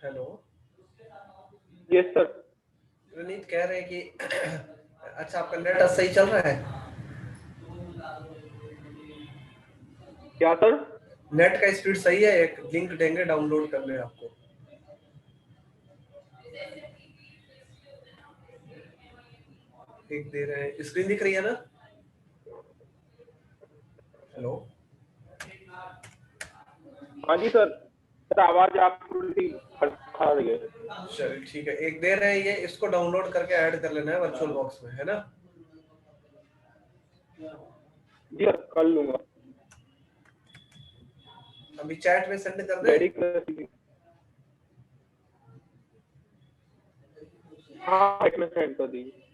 Hello. Yes sir. Vineet कह रहे हैं कि अच्छा आपका नेट सही चल रहा है? क्या सर? नेट का स्पीड सही है? एक लिंक देंगे, डाउनलोड करने आपको। एक दे रहे हैं, स्क्रीन दिख रही है ना? हेलो। हाँ जी सर। सर आवाज आप थोड़ी खा रही है। चलिए ठीक है, एक दे रहे हैं ये, इसको डाउनलोड करके ऐड कर लेना है वर्चुअल बॉक्स में, है ना? जी सर कर लूंगा। अभी चैट में सेंड कर दे। रेडी कर। हाँ एक में सेंड कर दीजिए।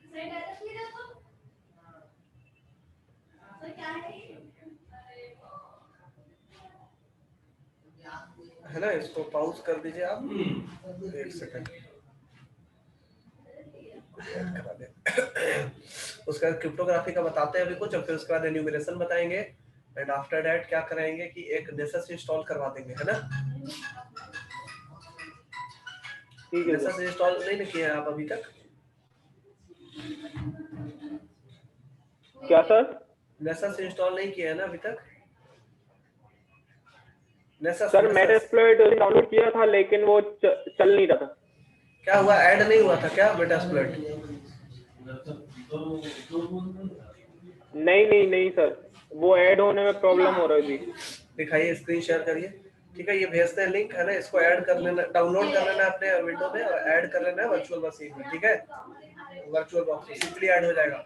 है ना, इसको पॉज कर दीजिए आप, एक सेकंड करा दे। उसका क्रिप्टोग्राफी का बताते हैं अभी कुछ, और फिर उसके बाद एन्यूमरेशन बताएंगे, एंड आफ्टर दैट क्या कराएंगे कि एक नेसस इंस्टॉल करवा देंगे, है ना? ठीक है नेसस सर। इंस्टॉल नहीं ना किया है आप अभी तक? क्या सर? नेसस इंस्टॉल नहीं किया है ना अभी तक? Nessus sir Nessus Metasploit download किया था लेकिन वो चल नहीं रहा था। क्या हुआ, ऐड नहीं हुआ था क्या मेटास्प्लॉइट? नहीं सर, वो ऐड होने में प्रॉब्लम हो रही थी। दिखाइए, स्क्रीन शेयर करिए। ठीक है, ये भेजते हैं लिंक, है ना? इसको ऐड कर लेना, डाउनलोड कर लेना अपने विंडो में, और ऐड कर लेना है वर्चुअल मशीन में। ठीक है, वर्चुअल बॉक्स में सिंपली ऐड हो जाएगा।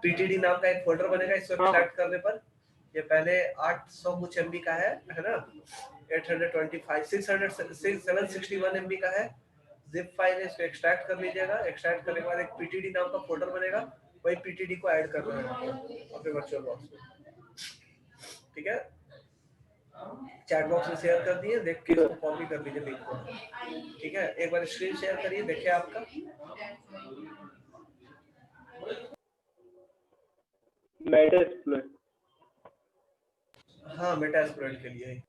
पीटीडी नाम का एक फोल्डर बनेगा, इसको हाँ एक्सट्रैक्ट करने पर ये पहले 800 कुछ एमबी का है ना? 825 600 761 एमबी का है। जिप फाइल है, इसको एक्सट्रैक्ट कर लीजिएगा। एक्सट्रैक्ट करने के बाद एक पीटीडी नाम का फोल्डर बनेगा, वही पीटीडी को ऐड कर रहे हैं अपने वर्चुअल बॉक्स में। ठीक है, चैट बॉक्स में शेयर कर दिए, देख के इसको कॉपी कर लीजिए लिंक को। ठीक है, एक बार स्क्रीन शेयर करिए, देखिए आपका मेटास्प्लॉइट। हाँ मेटास्प्लॉइट के लिए।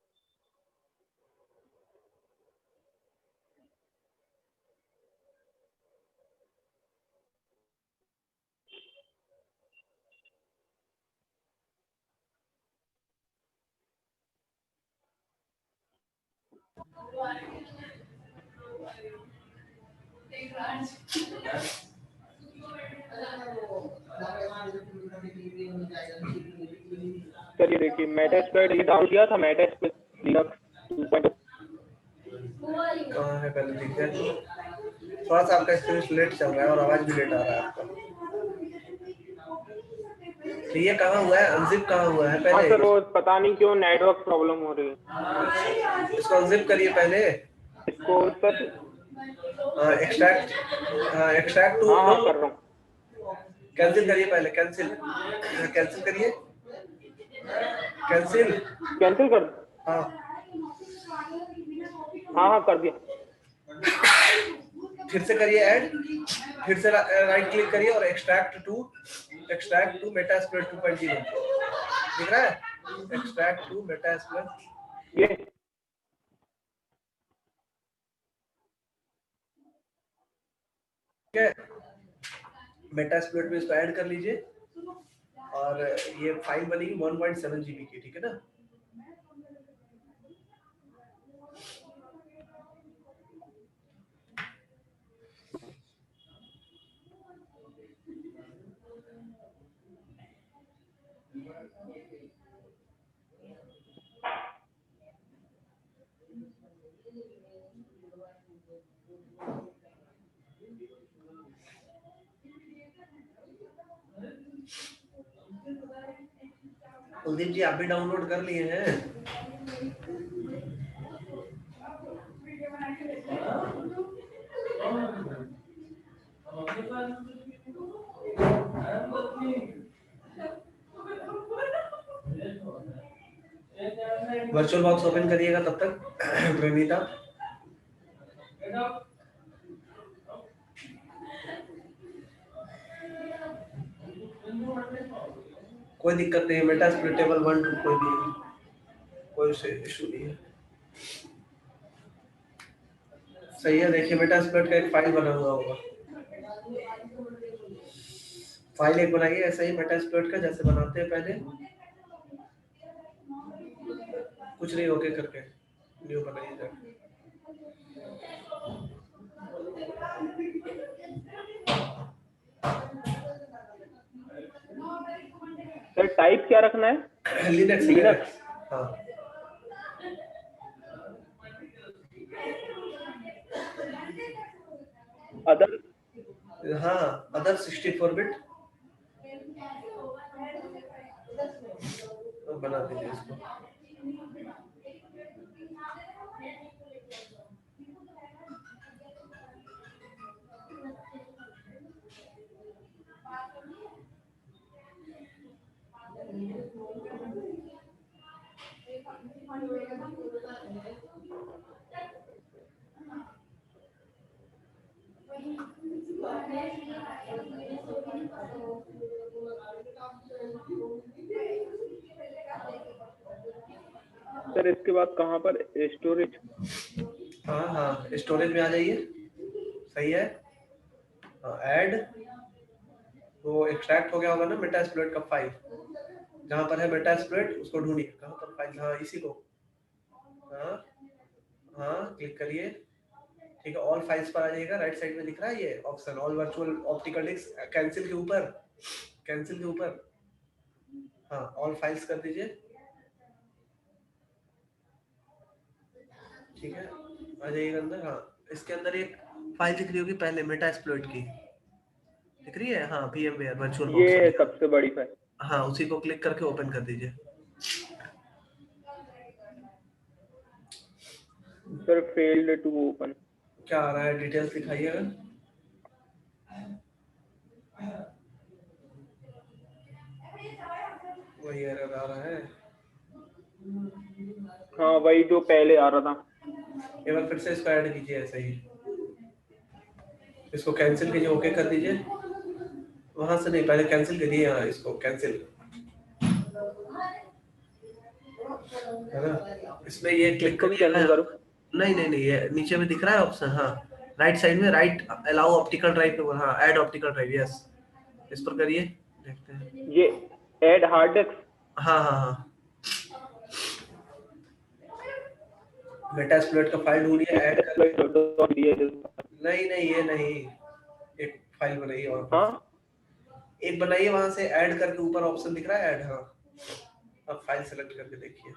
चलिए देखिए, मेटास्प्लॉइट ये डाउन किया था, मेटास्प्लॉइट लिनक्स 2.0। कहाँ है पहले देखते हैं। थोड़ा सा आपका स्क्रीन लेट चल रहा है और आवाज भी लेट आ रहा है आपका। तो ये कहाँ हुआ है, अनजिप कहाँ हुआ है हाँ पहले? सर, वो पता नहीं क्यों नेटवर्क प्रॉब्लम हो रही है। इसको अनजिप करिए पहले। इसको सर, एक्सट्रैक्ट, एक्सट्रैक्ट टू, हाँ कर रहा हूँ। कैंसिल करिए पहले, कैंसिल, कैंसिल करिए, कैंसिल। कैंसिल कर। हाँ हाँ कर दिया। फिर से करिए ऐड, फिर से राइट क्लिक करिए और एक्सट्रैक्ट टू मेटास्प्लॉइट 2.0 दिख रहा है, एक्सट्रैक्ट टू मेटास्प्लॉइट। ये ठीक है, मेटास्प्लॉइट में इसको ऐड कर लीजिए और ये फाइल बनेगी 1.7 GB की, ठीक है ना। कुलदीप जी आप भी डाउनलोड कर लिए हैं? वर्चुअल बॉक्स ओपन करिएगा तब तक प्रणीता। कोई दिक्कत नहीं है, मेटास्प्लॉइट टेबल 1 2 कोई भी, कोई इशू नहीं है। सही है, देखिए मेटास्प्लॉइट का एक फाइल बना हुआ होगा, फाइल एक बनाइए ऐसा ही मेटास्प्लॉइट का जैसे बनाते हैं पहले, कुछ नहीं ओके करके न्यू बनाइए जाके। सर टाइप क्या रखना है? लिनक्स। हाँ अदर। हाँ, अदर 64 बिट बना दीजिए इसको। सर इसके बाद कहाँ पर स्टोरेज? हाँ हाँ स्टोरेज में आ जाइए, सही है। ऐड, वो एक्सट्रैक्ट हो गया होगा ना मेटास्प्लॉइट का फाइल, जहाँ पर है मेटास्प्लॉइट उसको ढूंढिए, कहाँ पर फाइल, हाँ इसी को, हाँ हाँ क्लिक करिए। ठीक है, ऑल फाइल्स पर आ जाइएगा, राइट साइड में दिख रहा है ये option, all virtual optical disc, cancel के ऊपर, कैंसिल के ऊपर, हाँ ऑल फाइल्स कर दीजिए। ठीक है, आ जाइएगा अंदर। हाँ इसके अंदर एक फाइल दिख रही होगी पहले मेटास्प्लॉइट की, दिख रही है, हाँ VMware वर्चुअल बॉक्स ये वाली, सबसे बड़ी फाइल। हाँ उसी को क्लिक करके ओपन कर दीजिए। Sir failed to open. क्या आ रहा है, डिटेल्स दिखाइएगा। वही एरर आ रहा है। हाँ वही जो पहले आ रहा था। एक बार फिर से इसको ऐड कीजिए ऐसे ही, इसको कैंसिल कीजिए, ओके कर दीजिए। वहां से नहीं, पहले कैंसिल करिए, यहाँ इसको कैंसिल, है ना। इसमें ये क्लिक इसको भी करिएगा। कैंसिल करूँ? नहीं नहीं नहीं, ये नीचे में दिख रहा है ऑप्शन, हाँ राइट साइड में, राइट अलाउ ऑप्टिकल ड्राइव पे, हाँ ऐड ऑप्टिकल ड्राइव, यस इस पर करिए, देखते हैं। ये ऐड हार्ड डिस्क? हाँ हाँ हाँ, मेटास्प्लॉइट का फाइल ढूंढिए, ऐड कर। नहीं नहीं, ये नहीं, एक फाइल बनाइए वहां पर, हाँ एक बनाइए वहां से, ऐड करके ऊपर ऑप्शन दिख रहा है ऐड, हाँ अब फाइल सेलेक्ट करके देखिए,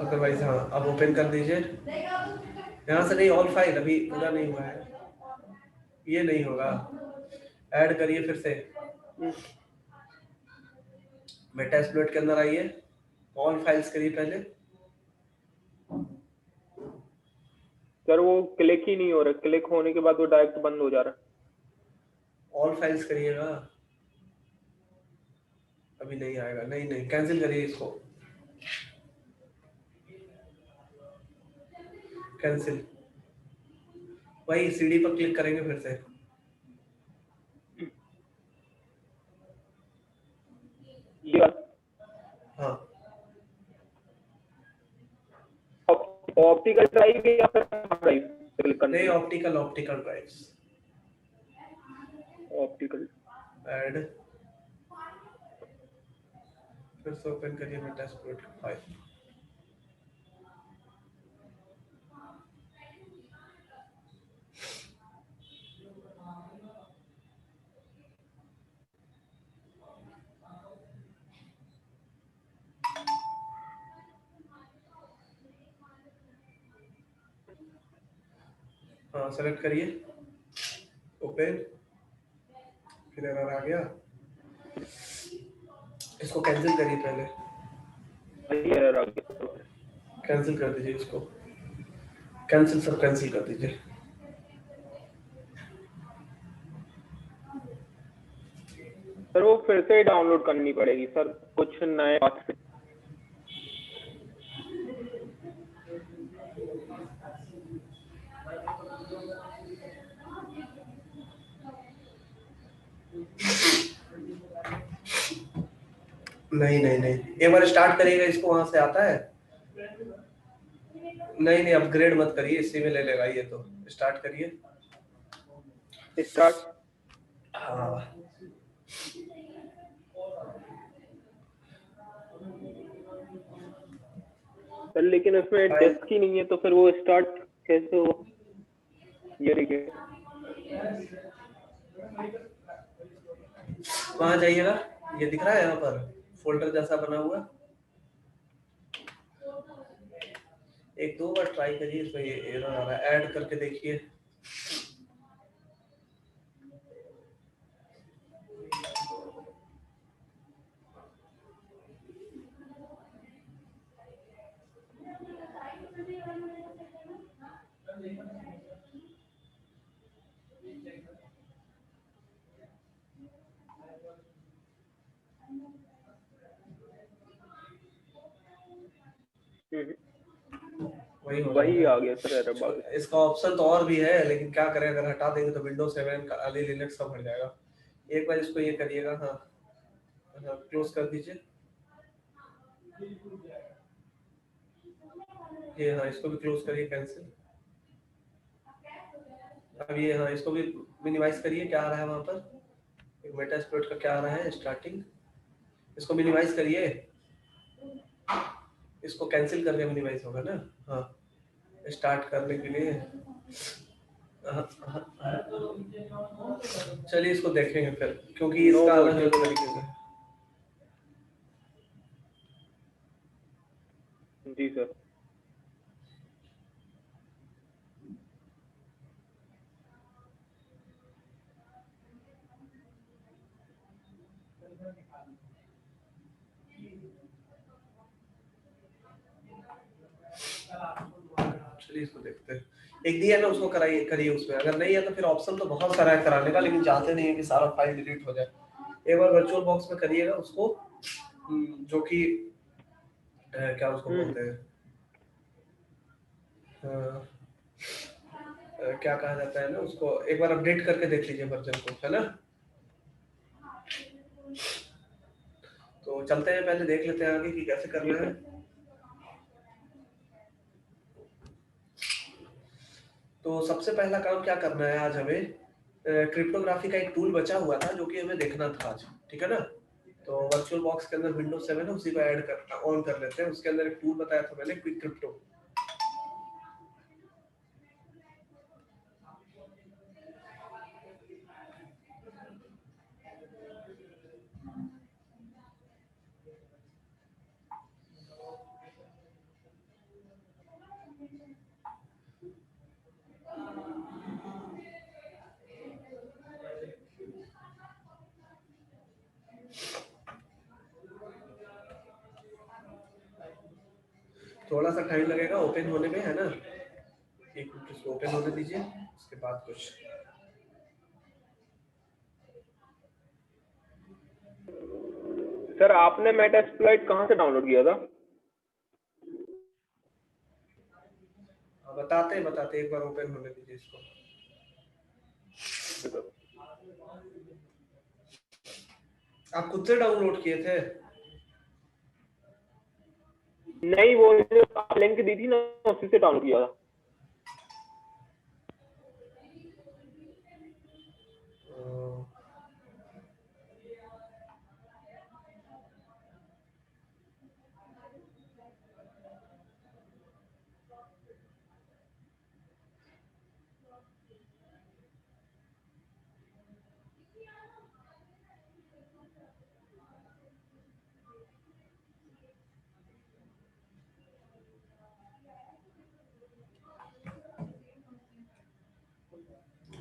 अदरवाइज हाँ अब ओपन कर दीजिए, यहाँ से नहीं, ऑल फाइल अभी पूरा नहीं हुआ है, ये नहीं होगा, ऐड करिए फिर से, मेटास्प्लॉइट के अंदर आइए, ऑल फाइल्स करिए पहले। सर वो क्लिक ही नहीं हो रहा, क्लिक होने के बाद वो डायरेक्ट बंद हो जा रहा है। ऑल फाइल्स करिएगा, अभी नहीं आएगा, नहीं नहीं कैंसिल करिए इसको, कैंसिल, वही सीडी पर क्लिक करेंगे फिर से, ये हाँ ऑप्टिकल ड्राइव या फिर ड्राइव क्लिक करना नहीं, है? Optical optical drives, optical add, फिर से ओपन करिए मेटास्प्लॉइट फाइल, हाँ सेलेक्ट करिए, ओपन, फिर एरर आ गया, इसको कैंसिल करिए पहले, एरर आ गया। कैंसिल कर दीजिए इसको, कैंसिल सर, कैंसिल कर दीजिए। सर वो फिर से डाउनलोड करनी पड़ेगी सर, कुछ नए बात से। नहीं नहीं नहीं, एक बार स्टार्ट करिएगा इसको, वहां से आता है, नहीं नहीं अपग्रेड मत करिए, इसी में ले लेगा ये, तो स्टार्ट करिए, स्टार्ट। हाँ सर लेकिन उसमें डिस्क ही नहीं है, तो फिर वो स्टार्ट कैसे हो? ये देखिए, वहां जाइएगा, ये दिख रहा है यहाँ पर फोल्डर जैसा बना हुआ, एक दो बार ट्राई करिए, इसमें ये एरर आ रहा है, ऐड करके देखिए, वही आ गया सर एरर। इसका ऑप्शन तो और भी है, लेकिन क्या करें, अगर हटा देंगे तो विंडोज 7 का अली लिनक्स का भर जाएगा। एक बार इसको ये करिएगा, हाँ हाँ क्लोज कर दीजिए, ये हाँ इसको भी क्लोज करिए, कैंसिल, अब ये हाँ इसको भी मिनिमाइज करिए, क्या आ रहा है वहां पर, एक मेटास्प्लॉइट का क्या आ रहा है स्टार्टिंग, इसको मिनिमाइज करिए, इसको कैंसिल करके मिनिमाइज होगा ना, हाँ स्टार्ट करने के लिए, चलिए इसको देखेंगे फिर, क्योंकि इसका अलग अलग तरीके से। जी सर। चलिए इसको देखते हैं, एक दिया ना उसको कराइए, करिए उसमें, अगर नहीं है तो फिर ऑप्शन तो बहुत सारा है कराने का, लेकिन चाहते नहीं है कि सारा फाइल डिलीट हो जाए। एक बार वर्चुअल बॉक्स में करिएगा उसको, जो कि क्या उसको बोलते हैं, क्या कहा जाता है ना उसको, एक बार अपडेट करके देख लीजिए वर्जन को, है ना। तो चलते हैं, पहले देख लेते हैं आगे कि कैसे करना है। तो सबसे पहला काम क्या करना है आज हमें, क्रिप्टोग्राफी का एक टूल बचा हुआ था जो कि हमें देखना था आज, ठीक है ना। तो वर्चुअल बॉक्स के अंदर विंडोज 7 है, उसी को ऐड कर ऑन कर लेते हैं। उसके अंदर एक टूल बताया था मैंने, क्विक क्रिप्टो। थोड़ा सा टाइम लगेगा ओपन होने में, है ना। एक मिनट इसको ओपन होने दीजिए, उसके बाद कुछ। सर आपने मेटास्प्लॉइट कहाँ से डाउनलोड किया था? बताते बताते एक बार ओपन होने दीजिए इसको। आप खुद से डाउनलोड किए थे? नहीं, वो जो आप लिंक दी थी ना, उसी से डाउनलोड किया था।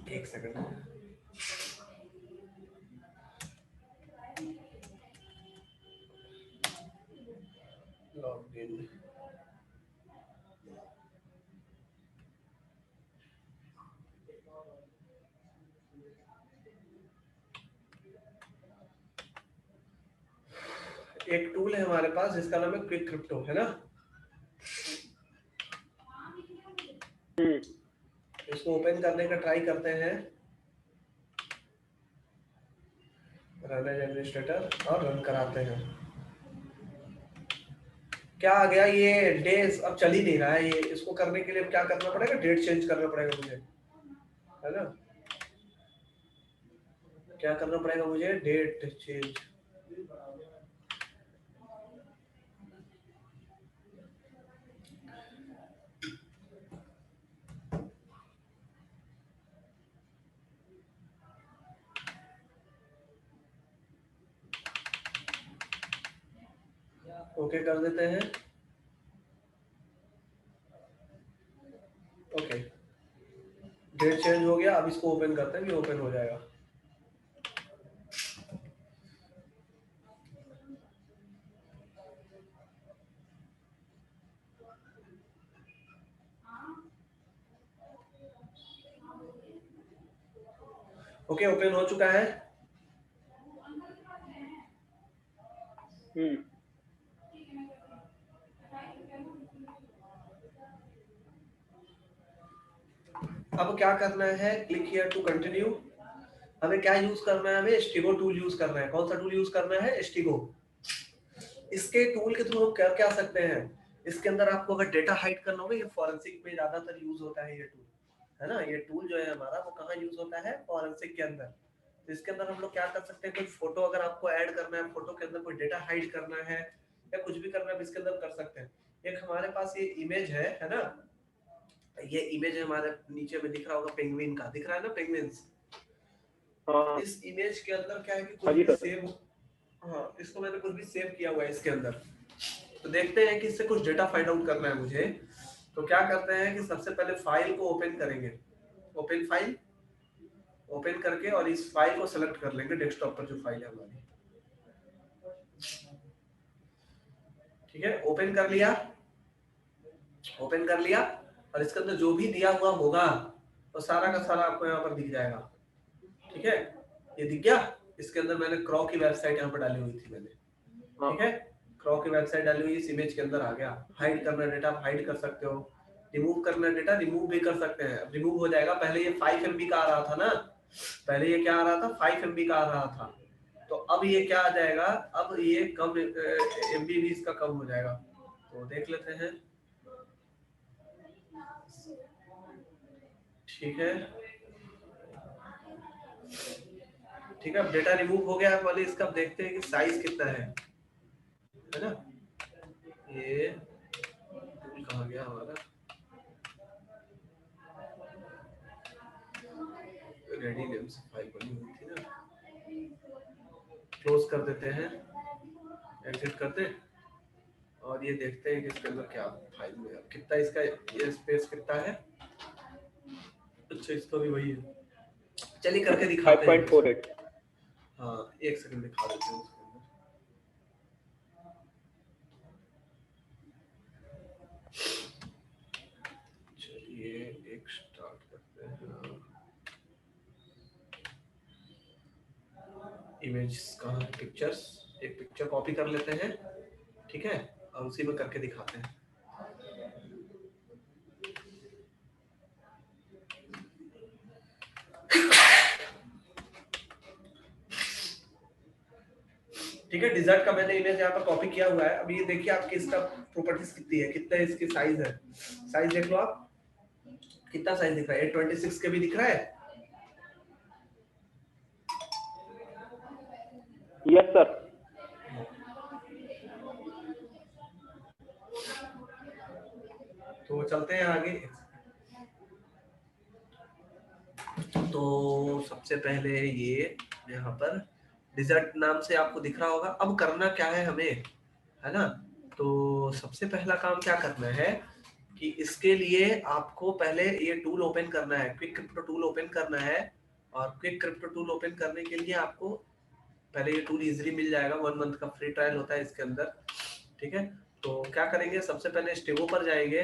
एक सेकंड। लॉगिन। एक टूल है हमारे पास जिसका नाम है क्विक क्रिप्टो, है ना। इसको ओपन करने का ट्राई करते हैं, रन एज एडमिनिस्ट्रेटर, और रन कराते हैं। क्या आ गया, ये डेज अब चल ही नहीं रहा है। ये इसको करने के लिए क्या करना पड़ेगा, डेट चेंज करना पड़ेगा मुझे, है ना। क्या करना पड़ेगा मुझे, डेट चेंज। ओके कर देते हैं। ओके, डेट चेंज हो गया। अब इसको ओपन करते हैं, ये ओपन हो जाएगा। ओके, ओपन हो चुका है। अब क्या करना है, क्लिक हियर टू कंटिन्यू। हमें क्या यूज करना है, हमें स्टिगो टूल यूज करना है। कौन सा टूल यूज करना है, स्टिगो। इसके टूल के थ्रू हम कर क्या सकते हैं, इसके अंदर आपको अगर डेटा हाइड करना होगा, ये फॉरेंसिक में ज्यादातर यूज होता है ये टूल, है ना। ये टूल जो है हमारा, वो कहाँ यूज होता है, फॉरेंसिक के अंदर। तो इसके अंदर हम लोग क्या कर सकते हैं, कोई फोटो अगर आपको ऐड करना है, फोटो के अंदर कोई डेटा हाइड करना है, या कुछ भी करना है, इसके अंदर कर सकते हैं। एक हमारे पास ये इमेज है ना। ये इमेज है हमारे, नीचे में दिख रहा होगा पेंगुइन का, दिख रहा है ना, पेंगुइन्स। हाँ इस इमेज के अंदर क्या है कि हाँ कुछ जी भी सर। सेव, हाँ इसको मैंने कुछ भी सेव किया हुआ है इसके अंदर। तो देखते हैं कि इससे कुछ डेटा फाइंड आउट करना है मुझे। तो क्या करते हैं कि सबसे पहले फाइल को ओपन करेंगे। ओपन फाइल, ओपन करके और इस फाइल को सेलेक्ट कर लेंगे डेस्कटॉप पर जो फाइल है हमारी। ठीक है, ओपन कर लिया। ओपन कर लिया, और इसके अंदर जो भी दिया हुआ होगा तो सारा का सारा आपको यहाँ पर दिख जाएगा। ठीक है, ये दिख गया। इसके अंदर मैंने क्रॉ की वेबसाइट यहाँ पर डाली हुई थी मैंने, हाँ ठीक है, क्रॉ की वेबसाइट डाली हुई इस इमेज के अंदर आ गया। हाइड करना डेटा आप हाइड कर सकते हो, रिमूव करना डेटा रिमूव भी कर सकते हैं, रिमूव हो जाएगा। पहले ये 5 MB का आ रहा था ना, पहले ये क्या आ रहा था, 5 MB का आ रहा था, तो अब ये क्या आ जाएगा, अब ये कम MB भी इसका कम हो जाएगा। तो देख लेते हैं। ठीक है, ठीक है, अब डेटा रिमूव हो गया है। पहले इसका देखते हैं कि साइज कितना है ना। ये टूल कहाँ गया हमारा, रेडी नेम्स फाइल बनी हुई थी ना, क्लोज कर देते हैं, एग्जिट करते हैं और ये देखते हैं कि इसके अंदर क्या फाइल में कितना इसका ये स्पेस कितना है। अच्छा, इसका भी वही है, चलिए करके दिखाते हैं। 5.48। हाँ, एक सेकंड दिखा देते हैं उसके अंदर। चलिए एक स्टार्ट करते हैं। इमेज का पिक्चर्स, एक पिक्चर कॉपी कर लेते हैं, ठीक है, और उसी में करके दिखाते हैं। ठीक है, डिजर्ट का मैंने इमेज यहाँ पर कॉपी किया हुआ है। अब ये देखिए आपकी इसका प्रॉपर्टीज कितनी है, कितना इसकी साइज है, साइज देख लो आप, कितना साइज दिख रहा है, 826 के भी दिख रहा है। Yes sir. तो चलते हैं आगे। तो सबसे पहले ये यहाँ पर डिजर्ट नाम से आपको दिख रहा होगा। अब करना क्या है हमें, है ना, तो सबसे पहला काम क्या करना है कि इसके लिए आपको पहले ये टूल ओपन करना है, क्विक क्रिप्टो टूल ओपन करना है। और क्विक क्रिप्टो टूल ओपन करने के लिए आपको पहले ये टूल इजीली मिल जाएगा, 1 मंथ का फ्री ट्रायल होता है इसके अंदर। ठीक है, तो क्या करेंगे, सबसे पहले स्टिगो पर जाएंगे,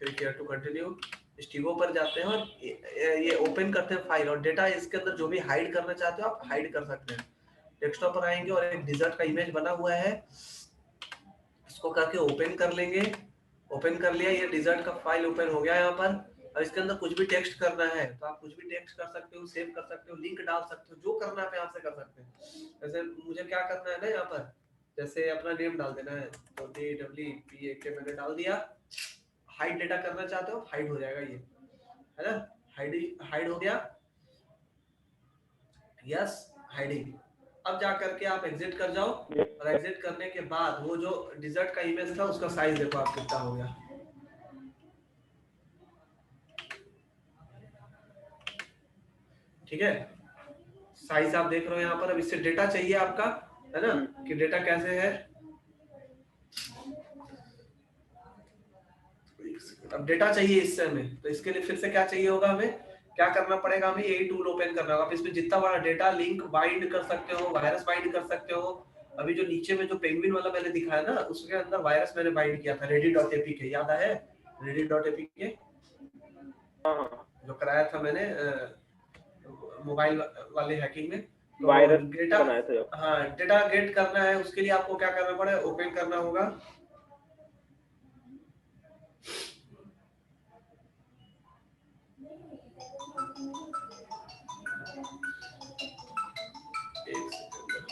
क्लिक हियर टू कंटिन्यू। स्टिगो पर जाते हैं और ये ओपन करते हैं फाइल, और डेटा इसके अंदर जो भी हाइड करना चाहते हो आप हाइड कर सकते हैं। डेस्कटॉप पर आएंगे और एक डिजर्ट का इमेज बना हुआ है, इसको करके ओपन कर लेंगे। ओपन कर लिया, ये डिजर्ट का फाइल ओपन हो गया यहाँ पर। और इसके अंदर कुछ भी टेक्स्ट करना है तो आप कुछ भी टेक्स्ट कर सकते हो, सेव कर सकते हो, लिंक डाल सकते हो, जो करना है आप यहाँ से कर सकते हैं। जैसे मुझे क्या करना है ना, यहाँ पर जैसे अपना नेम डाल देना है, तो DWPAK मैंने डाल दिया। हाइड डेटा करना चाहते हो, हाइड हो जाएगा ये, है ना, हाइड हाइड हो गया। Yes, hiding. अब जा करके आप एग्जिट कर जाओ, और एग्जिट करने के बाद वो जो डिजर्ट का इमेज था उसका साइज देखो आप कितना हो गया। ठीक है, साइज आप देख रहे हो यहाँ पर। अब इससे डेटा चाहिए आपका, है ना, कि डेटा कैसे है। अब डेटा चाहिए इससे हमें, तो इसके लिए फिर से क्या चाहिए होगा, हमें क्या करना पड़ेगा, हमें यही टूल ओपन करना होगा। आप इसमें जितना बड़ा डेटा लिंक बाइंड कर सकते हो, वायरस बाइंड कर सकते हो। अभी जो नीचे में जो पेंगुइन वाला मैंने दिखाया ना, उसके अंदर वायरस मैंने बाइंड किया था, ready.apk, याद है ready.apk हाँ हाँ, जो कराया था मैंने मोबाइल वाले हैकिंग में। तो वायरस डेटा, बनाया था जब। हाँ डेटा गेट करना है, उसके लिए आपको क्या करना पड़ेगा, ओपन करना होगा। एक सेकंड,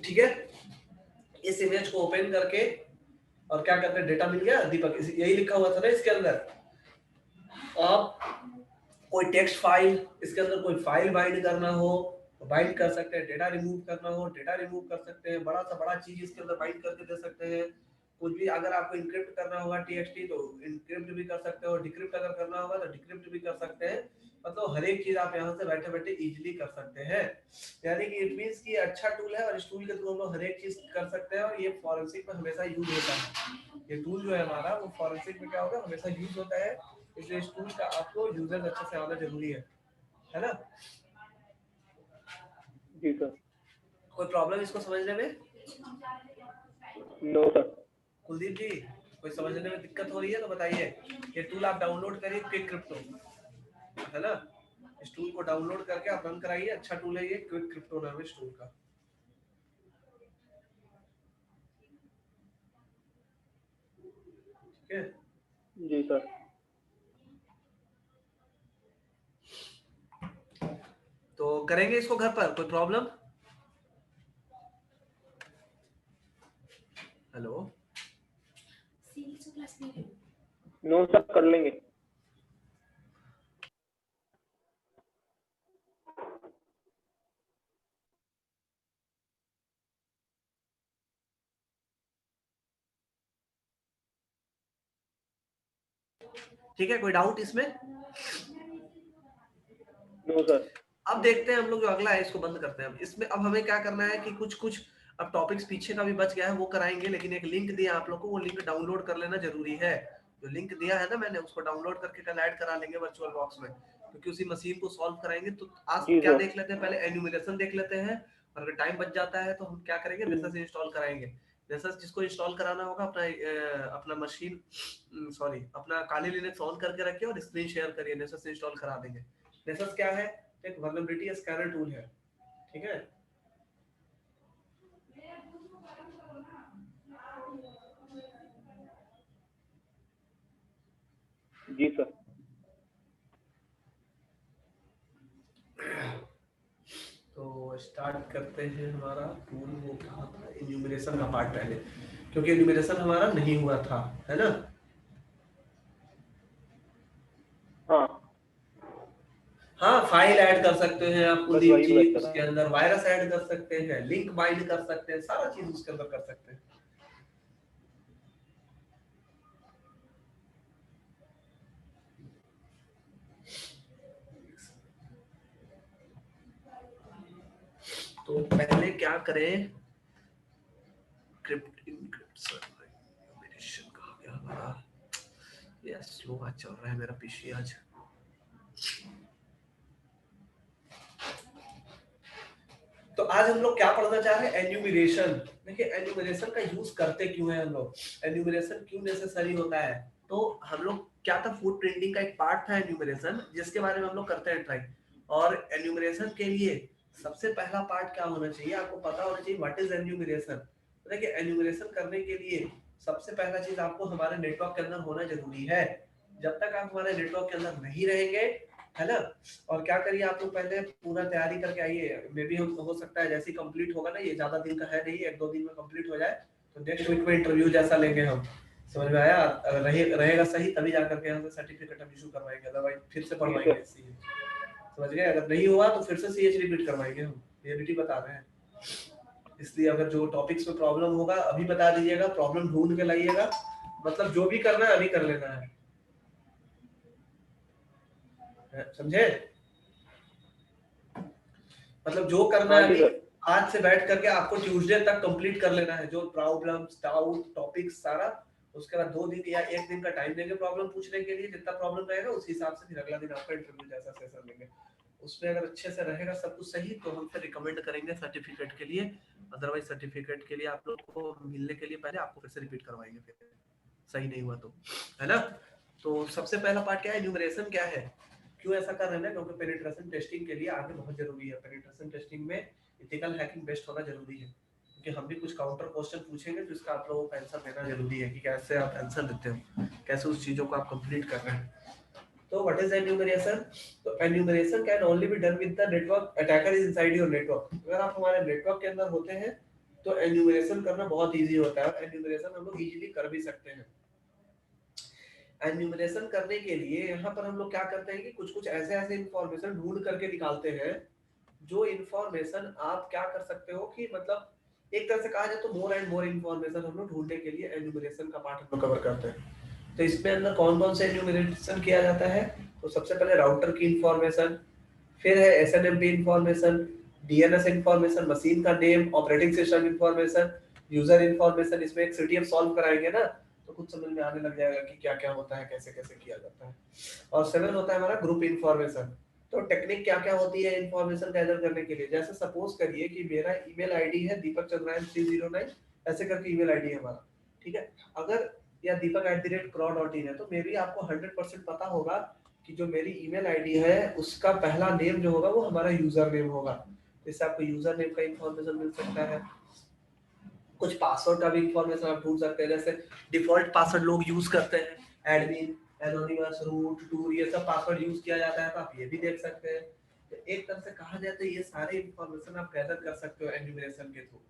ठीक है, इस इमेज को ओपन करके और क्या करते हैं, डेटा मिल गया दीपक, यही लिखा हुआ था ना इसके अंदर। आप कोई टेक्स्ट फाइल, इसके अंदर कोई फाइल बाइंड करना हो तो बाइंड कर सकते हैं, डेटा रिमूव करना हो डेटा रिमूव कर सकते हैं, बड़ा सा बड़ा चीज इसके अंदर बाइंड करके दे सकते हैं। कुछ भी अगर आपको इनक्रिप्ट करना होगा टीएक्सटी तो इनक्रिप्ट भी कर सकते हो, डिक्रिप्ट अगर करना होगा तो डिक्रिप्ट भी कर सकते हैं। मतलब हर एक चीज आप यहाँ से बैठे बैठे इजीली कर सकते हैं। यानी कि इट मींस कि अच्छा टूल है और इस टूल के थ्रू हम लोग हर एक चीज कर सकते हैं और ये फॉरेंसिक में हमेशा यूज होता है। ये टूल जो है हमारा वो फॉरेंसिक में क्या होगा, हमेशा यूज होता है, इसलिए इस टूल का आपको यूजर्स अच्छे से आना जरूरी है ना। जी सर। कोई प्रॉब्लम इसको समझने में? No sir. कुलदीप जी, कोई समझने में दिक्कत हो रही है तो बताइए। ये टूल आप डाउनलोड करिए, क्विक क्रिप्टो, है ना। इस टूल को डाउनलोड करके आप रन कराइए, अच्छा टूल है ये, क्विक क्रिप्टो नाम है इस टूल का। ठीक है, जी सर। तो करेंगे इसको घर पर, कोई प्रॉब्लम? हेलो, नो सर, कर लेंगे। ठीक है, कोई डाउट इसमें? No sir. अब देखते हैं हम लोग जो अगला है, इसको बंद करते हैं। अब इसमें अब हमें क्या करना है कि कुछ कुछ अब टॉपिक्स पीछे का भी बच गया है वो कराएंगे, लेकिन एक लिंक दिया आप लोग को, वो लिंक डाउनलोड कर लेना जरूरी है। जो लिंक दिया है ना मैंने, उसको डाउनलोड करके कल ऐड करा लेंगे वर्चुअल बॉक्स में, क्योंकि उसी मशीन को सॉल्व कराएंगे। तो आज जी क्या सर। देख लेते हैं, पहले एन्यूमरेशन देख लेते हैं, और अगर टाइम बच जाता है तो हम क्या करेंगे, नेसस इंस्टॉल कराएंगे। नेसस जिसको इंस्टॉल कराना होगा अपना मशीन, सॉरी, अपना काली लिनक्स ऑन करके रखिए और स्क्रीन शेयर करिए, नेसस इंस्टॉल करा देंगे। नेसस क्या है, एक वल्नरेबिलिटी स्कैनर टूल है, ठीक है। जी सर। तो स्टार्ट करते हैं हमारा टूल। वो कहाँ था, इन्यूमरेशन का पार्ट पहले, क्योंकि इन्यूमरेशन हमारा नहीं हुआ था, है ना। हाँ, हाँ, फाइल ऐड कर सकते हैं आप बस कुलदीप वही जी, बचा उसके था। अंदर वायरस ऐड कर सकते हैं, लिंक बाइंड कर सकते हैं, सारा चीज उसके अंदर कर सकते हैं। तो पहले क्या करें, क्रिप्ट इनक्रिप्शन कहाँ गया हमारा, ये स्लो आज चल रहा है मेरा पीसी आज। तो आज हम लोग क्या पढ़ना चाह रहे हैं, एन्यूमरेशन। देखिए एन्यूमरेशन का यूज करते क्यों है हम लोग, एन्यूमरेशन क्यों नेसेसरी होता है। तो हम लोग क्या था, फूड प्रिंटिंग का एक पार्ट था एन्यूमरेशन, जिसके बारे में हम लोग करते हैं ट्राई। और एन्यूमरेशन के लिए सबसे पहला पार्ट क्या होना चाहिए, आपको पता होना चाहिए व्हाट इज एन्यूमरेशन। देखिए एन्यूमरेशन करने के लिए सबसे पहला चीज आपको हमारे नेटवर्क के अंदर होना जरूरी है। जब तक आप हमारे नेटवर्क के अंदर नहीं रहेंगे, है ना। और क्या करिए, आप लोग पहले पूरा तैयारी करके आइए, मे भी हो सकता है जैसे कंप्लीट होगा ना, ये ज्यादा दिन का है नहीं, 1-2 दिन में कंप्लीट हो जाए, तो नेक्स्ट वीक में इंटरव्यू जैसा लेंगे हम। समझ में आया, अगर रहेगा सही तभी जाकर के हम सर्टिफिकेट हम इशू करवाएंगे, अदरवाइज फिर से पढ़वाएंगे सीए। समझ गए, अगर नहीं हुआ तो फिर से सीएच रिपीट करवाएंगे हम, रियलिटी बता रहे हैं। इसलिए अगर जो टॉपिक्स में प्रॉब्लम होगा अभी बता दीजिएगा, प्रॉब्लम ढूंढ के लाइएगा, मतलब जो भी करना है अभी कर लेना है, समझे। मतलब जो करना हाँ है जी अभी सर। आज से बैठ करके आपको ट्यूसडे तक कंप्लीट कर लेना है, जो प्रॉब्लम्स डाउट टॉपिक्स सारा। उसके बाद 2 दिन या 1 दिन का टाइम देंगे प्रॉब्लम पूछने के लिए, जितना प्रॉब्लम रहेगा उस हिसाब से फिर अगला दिन आपका इंटरव्यू जैसा सेशन लेंगे। उसमें अगर अच्छे से रहेगा सब कुछ सही तो हम फिर रिकमेंड करेंगे सर्टिफिकेट के लिए, अदरवाइज सर्टिफिकेट के लिए आप लोग को मिलने के लिए पहले आपको फिर से रिपीट करवाएंगे, फिर सही नहीं हुआ तो, है ना। तो सबसे पहला पार्ट क्या है, न्यूमरेशन क्या है, क्यों ऐसा कर रहे हैं, क्योंकि पेनिट्रेशन टेस्टिंग के लिए आगे बहुत जरूरी है। पेनिट्रेशन टेस्टिंग में एथिकल हैकिंग बेस्ट होना जरूरी है, क्योंकि हम भी कुछ काउंटर क्वेश्चन पूछेंगे तो इसका आप लोगों का आंसर देना जरूरी है, कि कैसे आप आंसर देते हो, कैसे उस चीजों को आप कंप्लीट कर रहे हैं। तो व्हाट इज एन्यूमरेशन, तो enumeration can only be done with the network attacker is inside your network. अगर आप हमारे नेटवर्क के अंदर होते हैं तो एन्यूमरेशन करना बहुत इजी होता है और एन्यूमरेशन हम लोग इजीली कर भी सकते हैं। एन्यूमरेशन करने के लिए यहाँ पर हम लोग क्या करते हैं कि कुछ कुछ ऐसे ऐसे इंफॉर्मेशन ढूंढ करके निकालते हैं जो इंफॉर्मेशन आप क्या कर सकते हो कि मतलब एक तरह से कहा जाए तो मोर एंड मोर इंफॉर्मेशन हम लोग ढूंढने के लिए एन्यूमरेशन का पार्ट हम लोग कवर करते हैं। तो इसमें अंदर कौन कौन से एन्यूमरेशन किया जाता है, तो सबसे पहले राउटर की इंफॉर्मेशन, फिर है SNMP information, DNS information, machine का name, operating system information, user information. इसमें एक सीटीएफ सॉल्व कराएंगे ना तो कुछ समझ में आने लग जाएगा कि क्या क्या होता है, कैसे कैसे किया जाता है। और 7 होता है हमारा ग्रुप इंफॉर्मेशन। तो टेक्निक क्या क्या होती है इंफॉर्मेशन गैदर करने के लिए, जैसे सपोज करिए कि मेरा ईमेल आईडी है दीपक चंद्रायन 309 ऐसे करके ईमेल आईडी है हमारा, ठीक है। अगर या deepak@crow.in है तो मे भी आपको 100% पता होगा कि जो मेरी ईमेल आईडी है उसका पहला नेम जो होगा वो हमारा यूजर नेम होगा। तो इससे आपको यूजर नेम का इंफॉर्मेशन मिल सकता है। कुछ पासवर्ड का भी इंफॉर्मेशन आप ढूंढ सकते हैं, जैसे डिफॉल्ट पासवर्ड लोग यूज करते हैं एडमिन, एनोनिमस, रूट, टूर, ये सब पासवर्ड यूज किया जाता है तो आप ये भी देख सकते हैं। तो एक तरह से कहा जाए तो ये सारे इंफॉर्मेशन आप गैदर कर सकते हो एन्यूमरेशन के थ्रू।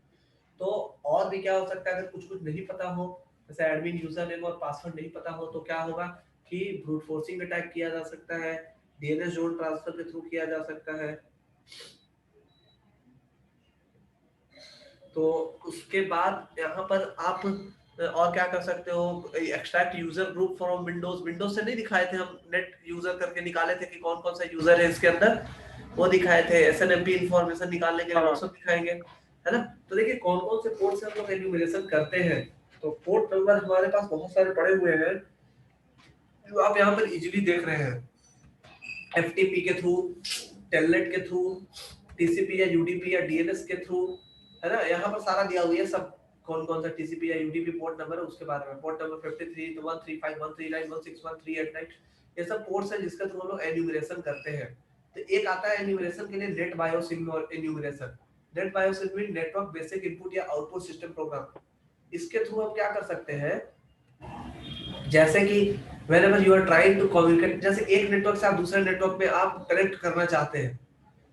तो और भी क्या हो सकता है, अगर कुछ कुछ नहीं पता हो, जैसे एडमिन यूजर नेम और पासवर्ड नहीं पता हो तो क्या होगा कि ब्रूट फोर्सिंग अटैक किया जा सकता है, डीएनएस जोन ट्रांसफर के थ्रू किया जा सकता है। तो उसके बाद यहाँ पर आप और क्या कर सकते हो, extract user group from Windows. Windows से नहीं दिखाए थे हम, नेट यूजर करके निकाले थे कि कौन कौन सा यूजर है इसके अंदर, वो दिखाए थे। एसएनएमपी इंफॉर्मेशन निकालने के लिए वो हाँ सब दिखाएंगे, है ना। तो देखिए कौन कौन से पोर्ट से हम लोग एन्यूमरेशन करते हैं। तो पोर्ट नंबर हमारे पास बहुत सारे पड़े हुए हैं जो आप यहाँ पर इजीली देख रहे हैं। एफटीपी के थ्रू, टेलनेट के थ्रू, टीसीपी या यूडीपी या डीएनएस के थ्रू, है ना। यहाँ पर सारा दिया हुआ है सब, कौन कौन सा टीसीपी या यूडीपी पोर्ट नंबर है उसके बारे में। पोर्ट नंबर 53 तो 135 139 161 389, ये सब पोर्ट्स हैं जिसके थ्रू हम लोग एन्यूमरेशन करते हैं। तो एक आता है एन्यूमरेशन के लिए net BIOS enumeration. Net BIOS mean network basic input या आउटपुट सिस्टम प्रोग्राम। इसके थ्रू हम क्या कर सकते हैं, जैसे कि whenever you are trying to communicate, जैसे एक नेटवर्क से आप दूसरे नेटवर्क में आप कनेक्ट करना चाहते हैं,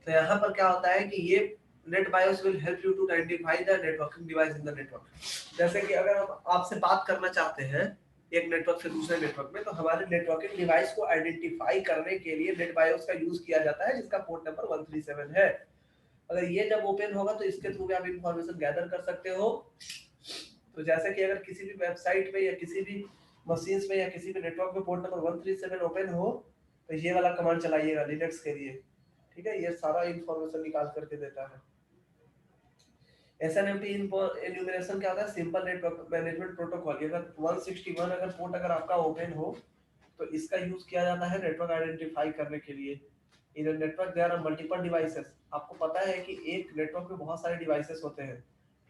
तो यहाँ पर क्या होता है कि ये NetBIOS will help you to identify the networking device in the network. जैसे कि अगर हम आपसे बात करना चाहते हैं एक नेटवर्क से दूसरे नेटवर्क में, तो हमारे नेटवर्किंग डिवाइस को आइडेंटिफाई करने के लिए नेट बायोस का यूज किया जाता है जिसका पोर्ट नंबर 137 है। अगर ये जब ओपन होगा तो इसके थ्रू भी आप इंफॉर्मेशन गैदर कर सकते हो। तो जैसे कि अगर किसी भी वेबसाइट में या किसी भी मशीन्स में या किसी भी नेटवर्क में पोर्ट नंबर 137 ओपन हो तो ये वाला कमांड चलाइएगा लिनक्स के लिए, ठीक है। ये सारा इंफॉर्मेशन निकाल करके देता है। एसएनएमपी एन्यूमरेशन क्या होता है, सिंपल नेटवर्क मैनेजमेंट प्रोटोकॉल। अगर 161 अगर पोर्ट अगर आपका ओपन हो तो इसका यूज किया जाता है नेटवर्क आइडेंटिफाई करने के लिए। In network there are multiple devices. आपको पता है कि एक नेटवर्क में बहुत सारे डिवाइसेस होते हैं,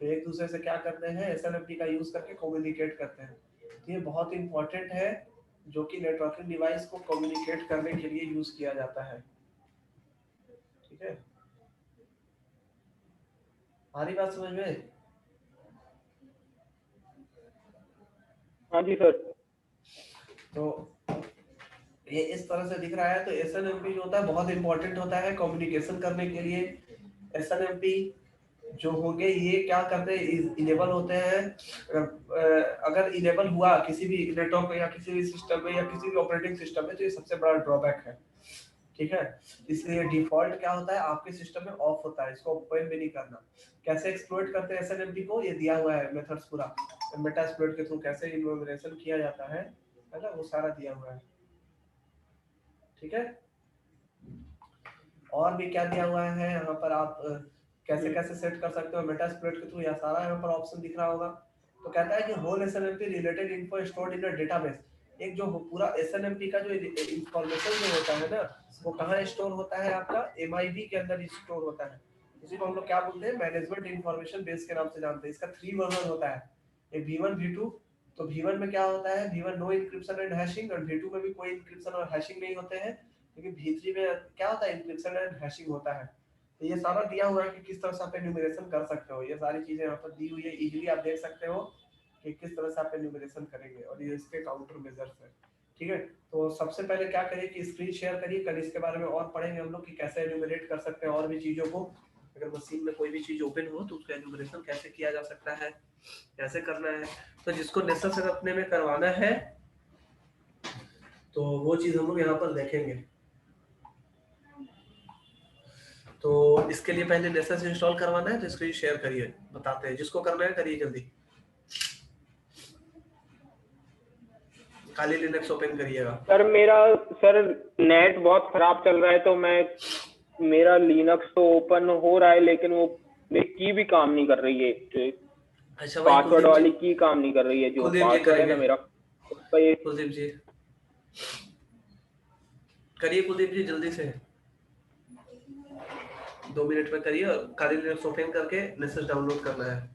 तो एक दूसरे से क्या करते हैं, एसएनएमपी का यूज करके कम्युनिकेट करते हैं। तो ये बहुत इंपॉर्टेंट है जो कि नेटवर्किंग डिवाइस को कम्युनिकेट करने के लिए यूज किया जाता है, ठीक है। हमारी बात समझ में? हाँ जी सर। तो ये इस तरह से दिख रहा है। तो एसएनएमपी जो होता है बहुत इंपॉर्टेंट होता है कम्युनिकेशन करने के लिए। एसएनएमपी जो होंगे ये क्या करते हैं, इनेबल होते हैं। अगर इनेबल हुआ किसी भी नेटवर्क में या किसी भी सिस्टम में या किसी भी ऑपरेटिंग सिस्टम में तो ये सबसे बड़ा ड्रॉबैक है, ठीक है। इसलिए डिफॉल्ट क्या होता है आपके सिस्टम में ऑफ होता है, इसको ओपन भी नहीं करना। कैसे एक्सप्लॉइट करते हैं एसएनएमपी को, ये दिया हुआ है मेथड्स पूरा। मेटा एक्सप्लॉइट के थ्रू कैसे इन्फॉर्मेशन किया जाता है ना, वो सारा दिया हुआ है, ठीक है। और भी क्या दिया हुआ है यहाँ पर, आप कैसे कैसे सेट कर सकते हो मेटा एक्सप्लॉइट के थ्रू, या सारा यहाँ पर ऑप्शन दिख रहा होगा। तो कहता है कि whole SNMP related info stored in a database. एक जो पूरा एसएनएमपी का जो इंफॉर्मेशन जो होता है ना वो कहाँ स्टोर होता है, आपका एमआईबी के अंदर स्टोर होता है। इसी को हम लोग क्या बोलते हैं, मैनेजमेंट इंफॉर्मेशन बेस के नाम से जानते हैं। इसका 3 वर्जन होता है, एक V1 V2। तो V1 में क्या होता है, V1 no encryption and hashing, और V2 में भी कोई इंक्रिप्शन और हैशिंग नहीं होते हैं। लेकिन V3 में क्या होता है, इंक्रिप्शन एंड हैशिंग होता है। तो ये सारा दिया हुआ है कि किस तरह से आप एन्यूमरेशन कर सकते हो। ये सारी चीजें यहाँ पर दी हुई है, इजीली आप देख सकते हो कि किस तरह से आप एन्यूमरेशन करेंगे, और ये इसके काउंटर मेजर्स है, ठीक है। तो सबसे पहले क्या करिए कि स्क्रीन शेयर करिए, कल इसके बारे में और पढ़ेंगे हम लोग कि कैसे एन्यूमरेट कर सकते हैं और भी चीजों को। अगर मशीन में कोई भी चीज ओपन हो तो उसका एन्यूमरेशन कैसे किया जा सकता है, कैसे करना है, तो जिसको नेसेसरी अपने में करवाना है तो वो चीज हम लोग यहाँ पर देखेंगे। तो इसके लिए पहले नेसेस इंस्टॉल करवाना है, तो स्क्रीन शेयर करिए, बताते हैं जिसको करना है करिए जल्दी। खाली लिनक्स ओपन करिएगा। सर मेरा सर नेट बहुत खराब चल रहा है, तो मेरा लिनक्स तो ओपन हो रहा है लेकिन वो मेरी की भी काम नहीं कर रही है। अच्छा भाई पासवर्ड कुलदीप जी, वाली की काम नहीं कर रही है, जो कुलदीप जी पासवर्ड है करेंगे, ना मेरा उसका ये। कुलदीप जी करिए, कुलदीप जी जल्दी से 2 मिनट में करिए, और खाली लिनक्स ओपन करके नेसेस डाउनलोड करना है।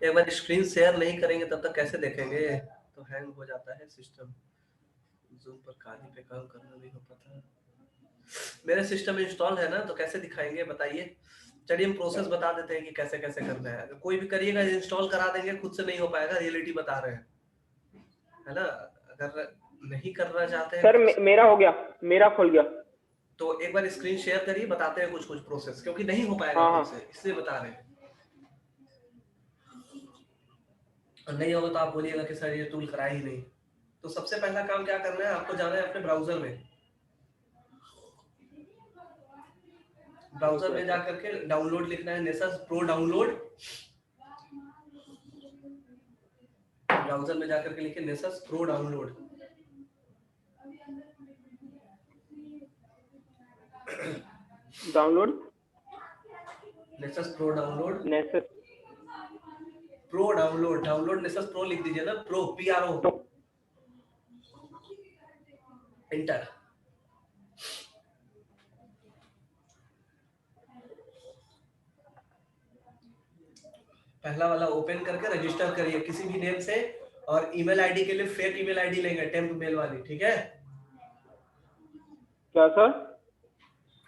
एक बार स्क्रीन शेयर नहीं करेंगे तब तक कैसे देखेंगे, तो हैंग हो जाता है सिस्टम। जूम पर खाली पे काम करना नहीं हो पाता। मेरे सिस्टम में इंस्टॉल है ना, तो कैसे दिखाएंगे बताइए। चलिए हम प्रोसेस बता देते हैं कि कैसे कैसे करना है। अगर कोई भी करिएगा इंस्टॉल करा देंगे, खुद से नहीं हो पाएगा, रियलिटी बता रहे हैं, है ना। अगर नहीं करना चाहते हैं सर खुद से, मेरा हो गया, मेरा खुल गया। तो एक बार स्क्रीन शेयर करिए, बताते हैं कुछ कुछ प्रोसेस, क्योंकि नहीं हो पाएगा हाँ खुद हाँ। से, इसलिए बता रहे हैं। और नहीं होगा तो आप बोलिएगा कि सर ये टूल करा ही नहीं। तो सबसे पहला काम क्या करना है, आपको जाना है अपने ब्राउजर में। ब्राउजर में जाकर के डाउनलोड लिखना है, नेसस प्रो डाउनलोड। ब्राउजर में जाकर के लिखिए Nessus pro download. Download Nessus pro download, Nessus pro download, download Nessus pro लिख दीजिए ना, प्रो PRO, एंटर। पहला वाला ओपन करके रजिस्टर करिए किसी भी नेम से, और ईमेल आईडी के लिए फेक ईमेल आईडी लेंगे, टेम्प मेल वाली, ठीक है। क्या सर?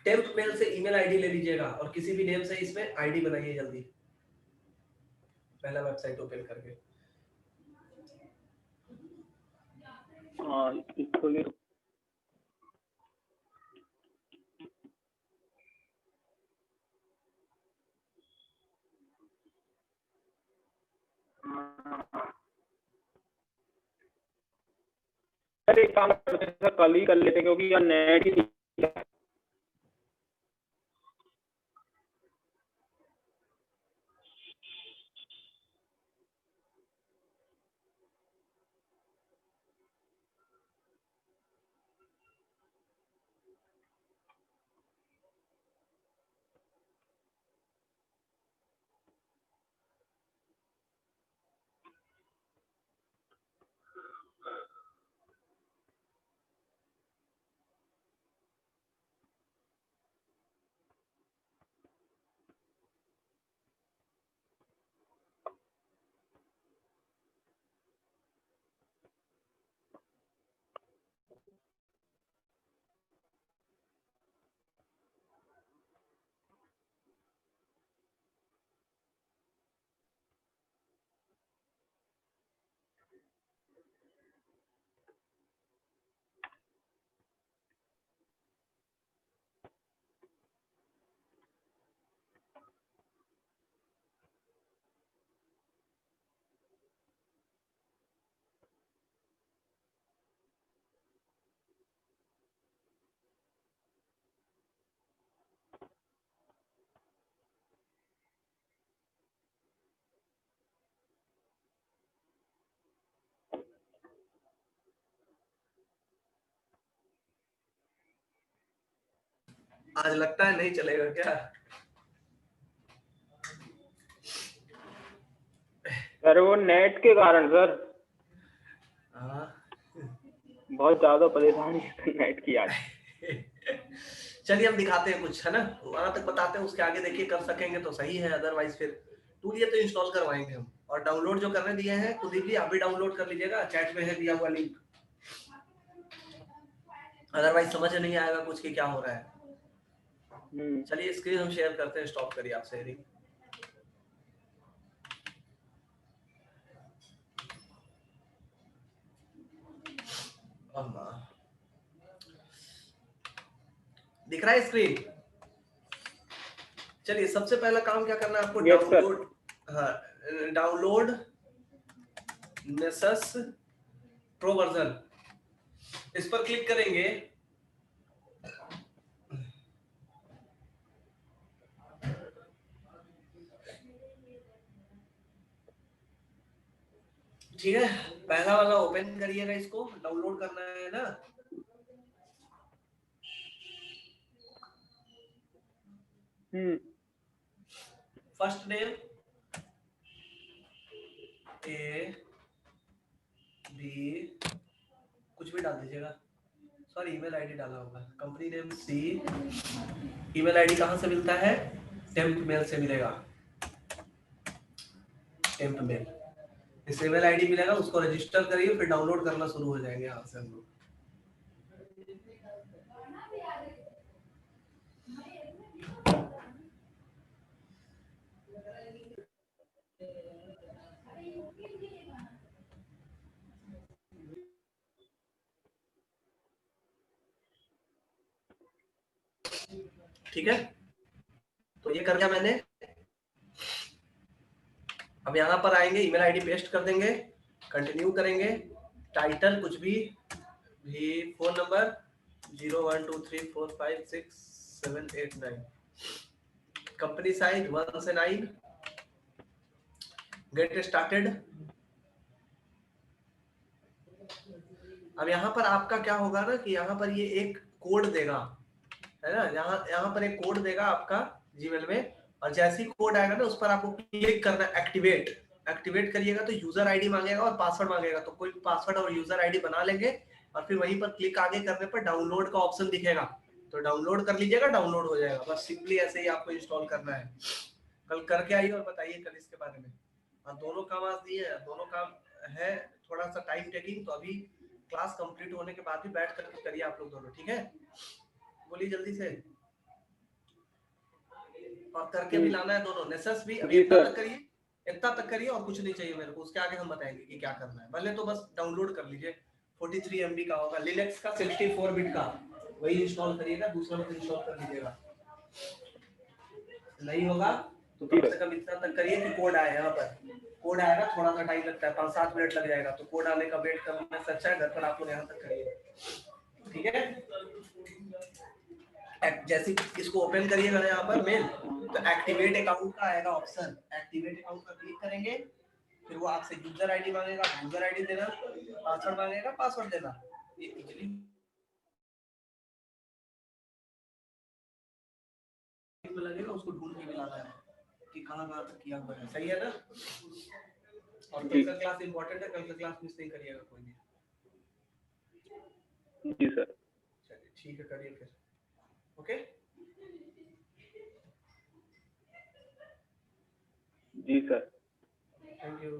टेम्प मेल से ईमेल आईडी ले लीजिएगा, और किसी भी नेम से इसमें आईडी बनाइए जल्दी, पहला वेबसाइट ओपन करके। हाँ इसको ले। सर एक काम करते हैं सर, कल ही कर लेते हैं क्योंकि यार नेट ही नहीं है। आज लगता है नहीं चलेगा क्या? सर वो नेट के कारण सर हाँ बहुत ज्यादा परेशानी है नेट की आज। चलिए हम दिखाते हैं कुछ, है ना, वहां तक बताते हैं, उसके आगे देखिए कर सकेंगे तो सही है, अदरवाइज फिर टूल ये तो इंस्टॉल करवाएंगे हम। और डाउनलोड जो करने दिए हैं कुलदीप जी, आप भी डाउनलोड कर लीजिएगा, चैट में है दिया हुआ लिंक, अदरवाइज समझ नहीं आएगा कुछ कि क्या हो रहा है। चलिए स्क्रीन हम शेयर करते हैं, स्टॉप करिए आप शेयरिंग। दिख रहा है स्क्रीन? चलिए सबसे पहला काम क्या करना है आपको, Yes, डाउनलोड, हाँ डाउनलोड नेसस प्रो वर्जन, इस पर क्लिक करेंगे। ठीक है, पहला वाला ओपन करिएगा, इसको डाउनलोड करना है ना। फर्स्ट नेम ए बी, कुछ भी डाल दीजिएगा, सॉरी ईमेल आईडी डाला होगा, कंपनी नेम सी, ईमेल आईडी कहां से मिलता है, टेम्प मेल से मिलेगा, टेम्प मेल, इस ईमेल आईडी मिलेगा, उसको रजिस्टर करिए, फिर डाउनलोड करना शुरू हो जाएंगे यहाँ से हम लोग। ठीक है, तो ये कर दिया मैंने। अब यहाँ पर आएंगे, ईमेल आईडी पेस्ट कर देंगे, कंटिन्यू करेंगे, टाइटल कुछ भी, फोन नंबर 0123456789, कंपनी साइज 1 से 9, गेट स्टार्टेड। अब यहाँ पर आपका क्या होगा ना कि यहाँ पर ये एक कोड देगा, है ना, यहाँ पर एक कोड देगा आपका जीमेल में, और जैसे ही कोड आएगा ना उस पर आपको क्लिक करना, एक्टिवेट करिएगा तो यूजर आईडी मांगेगा और पासवर्ड मांगेगा, तो कोई पासवर्ड और यूजर आईडी बना लेंगे, और फिर वहीं पर क्लिक आगे करने पर डाउनलोड का ऑप्शन दिखेगा, तो डाउनलोड कर लीजिएगा, डाउनलोड हो जाएगा, बस सिंपली ऐसे ही आपको इंस्टॉल करना है। कल करके आइए और बताइए कल इसके बारे में। और दोनों काम आज दिए हैं, दोनों काम है थोड़ा सा टाइम टेकिंग, तो अभी क्लास कंप्लीट होने के बाद भी बैठ करके करिए आप लोग दोनों, ठीक है, बोलिए जल्दी से। और करके भी लाना है दोनों, नेसेस भी अभी इतना तक करिए, इतना तक करिए और कुछ नहीं चाहिए मेरे को, उसके आगे हम बताएंगे कि क्या करना है, पहले तो बस डाउनलोड कर लीजिए, 43 MB का होगा, लिनक्स का 64 बिट का, वही इंस्टॉल करिएगा, दूसरा मत इंस्टॉल कर लीजिएगा, नहीं होगा तो कम से कम इतना तक करिए कि कोड आए, यहाँ पर कोड आएगा, थोड़ा सा टाइम लगता है, 5-7 मिनट लग जाएगा, तो कोड आने का वेट करने से अच्छा है घर पर आप लोग यहाँ तक करिए, ठीक है। जैसे इसको ओपन करिएगा यहाँ पर मेल, तो एक्टिवेट अकाउंट का आएगा ऑप्शन, एक्टिवेट अकाउंट पर क्लिक करेंगे, फिर वो आपसे यूजर आईडी मांगेगा, यूजर आईडी देना, पासवर्ड मांगेगा, पासवर्ड देना, ये इजीली लगेगा, उसको ढूंढ के लाना है कि कहाँ तक किया हुआ है, सही है ना। और कल का क्लास इंपॉर्टेंट है, कल का क्लास मिस नहीं करिएगा कोई भी। जी सर। चलिए ठीक है, करिए फिर, ओके। जी सर, थैंक यू।